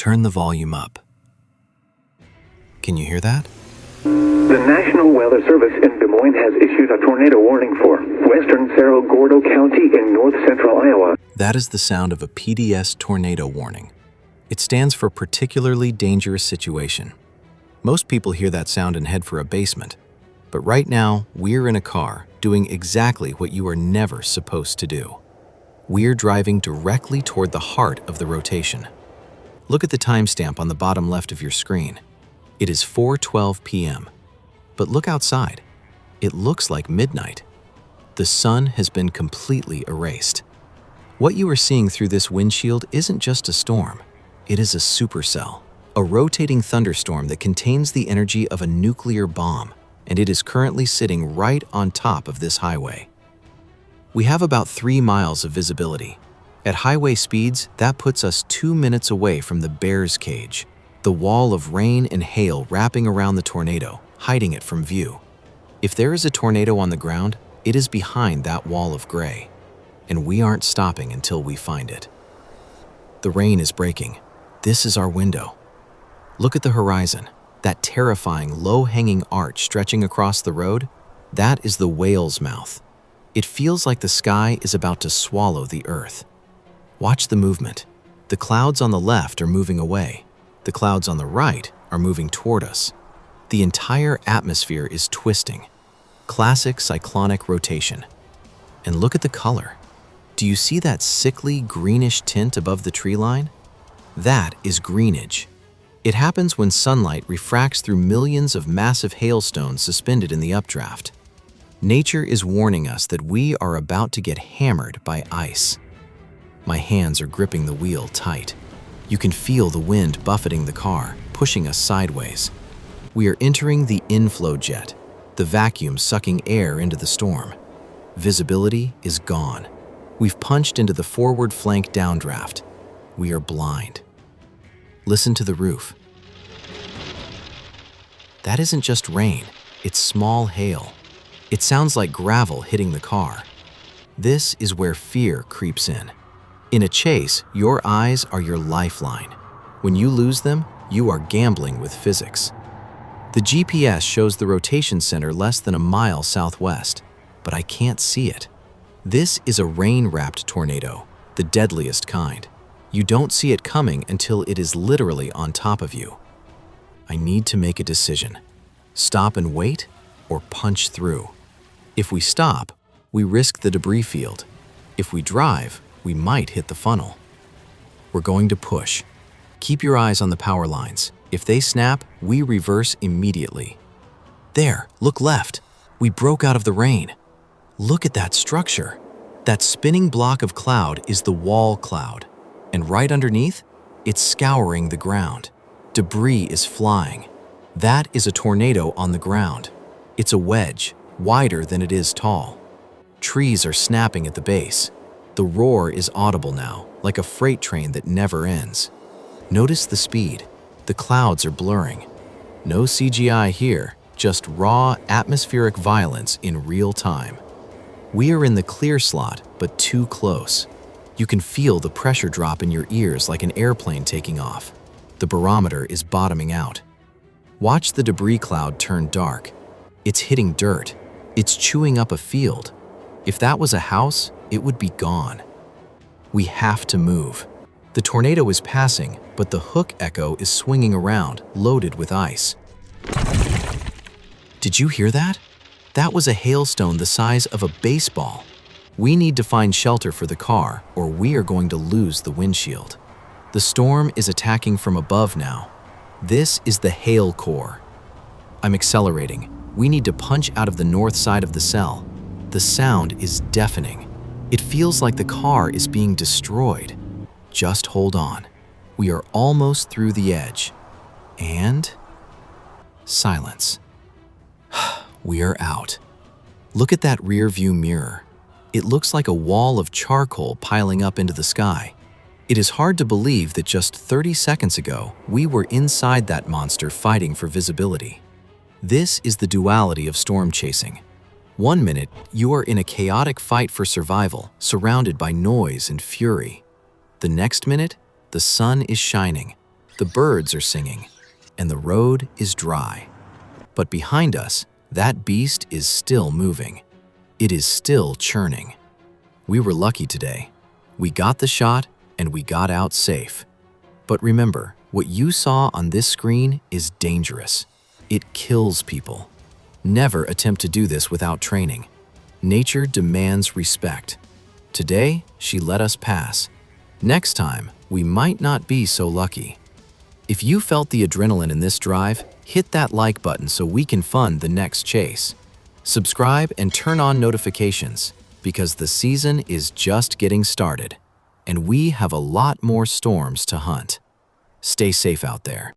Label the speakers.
Speaker 1: Turn the volume up. Can you hear that?
Speaker 2: The National Weather Service in Des Moines has issued a tornado warning for western Cerro Gordo County in north-central Iowa.
Speaker 1: That is the sound of a PDS tornado warning. It stands for Particularly Dangerous Situation. Most people hear that sound and head for a basement. But right now, we're in a car doing exactly what you are never supposed to do. We're driving directly toward the heart of the rotation. Look at the timestamp on the bottom left of your screen. It is 4:12 p.m. But look outside. It looks like midnight. The sun has been completely erased. What you are seeing through this windshield isn't just a storm. It is a supercell, a rotating thunderstorm that contains the energy of a nuclear bomb, and it is currently sitting right on top of this highway. We have about 3 miles of visibility. At highway speeds, that puts us 2 minutes away from the bear's cage, the wall of rain and hail wrapping around the tornado, hiding it from view. If there is a tornado on the ground, it is behind that wall of gray, and we aren't stopping until we find it. The rain is breaking. This is our window. Look at the horizon, that terrifying low-hanging arch stretching across the road. That is the whale's mouth. It feels like the sky is about to swallow the earth. Watch the movement. The clouds on the left are moving away. The clouds on the right are moving toward us. The entire atmosphere is twisting. Classic cyclonic rotation. And look at the color. Do you see that sickly greenish tint above the tree line? That is greenage. It happens when sunlight refracts through millions of massive hailstones suspended in the updraft. Nature is warning us that we are about to get hammered by ice. My hands are gripping the wheel tight. You can feel the wind buffeting the car, pushing us sideways. We are entering the inflow jet, the vacuum sucking air into the storm. Visibility is gone. We've punched into the forward flank downdraft. We are blind. Listen to the roof. That isn't just rain, it's small hail. It sounds like gravel hitting the car. This is where fear creeps in. In a chase, your eyes are your lifeline. When you lose them, you are gambling with physics. The GPS shows the rotation center less than a mile southwest, but I can't see it. This is a rain-wrapped tornado, the deadliest kind. You don't see it coming until it is literally on top of you. I need to make a decision. Stop and wait, or punch through. If we stop, we risk the debris field. If we drive, we might hit the funnel. We're going to push. Keep your eyes on the power lines. If they snap, we reverse immediately. There, look left. We broke out of the rain. Look at that structure. That spinning block of cloud is the wall cloud. And right underneath, it's scouring the ground. Debris is flying. That is a tornado on the ground. It's a wedge, wider than it is tall. Trees are snapping at the base. The roar is audible now, like a freight train that never ends. Notice the speed. The clouds are blurring. No CGI here, just raw atmospheric violence in real time. We are in the clear slot, but too close. You can feel the pressure drop in your ears like an airplane taking off. The barometer is bottoming out. Watch the debris cloud turn dark. It's hitting dirt. It's chewing up a field. If that was a house, it would be gone. We have to move. The tornado is passing, but the hook echo is swinging around, loaded with ice. Did you hear that? That was a hailstone the size of a baseball. We need to find shelter for the car, or we are going to lose the windshield. The storm is attacking from above now. This is the hail core. I'm accelerating. We need to punch out of the north side of the cell. The sound is deafening. It feels like the car is being destroyed. Just hold on. We are almost through the edge. And silence. We are out. Look at that rear view mirror. It looks like a wall of charcoal piling up into the sky. It is hard to believe that just 30 seconds ago, we were inside that monster fighting for visibility. This is the duality of storm chasing. 1 minute, you are in a chaotic fight for survival, surrounded by noise and fury. The next minute, the sun is shining. The birds are singing, and the road is dry. But behind us, that beast is still moving. It is still churning. We were lucky today. We got the shot, and we got out safe. But remember, what you saw on this screen is dangerous. It kills people. Never attempt to do this without training. Nature demands respect. Today, she let us pass. Next time, we might not be so lucky. If you felt the adrenaline in this drive, hit that like button so we can fund the next chase. Subscribe and turn on notifications because the season is just getting started, and we have a lot more storms to hunt. Stay safe out there.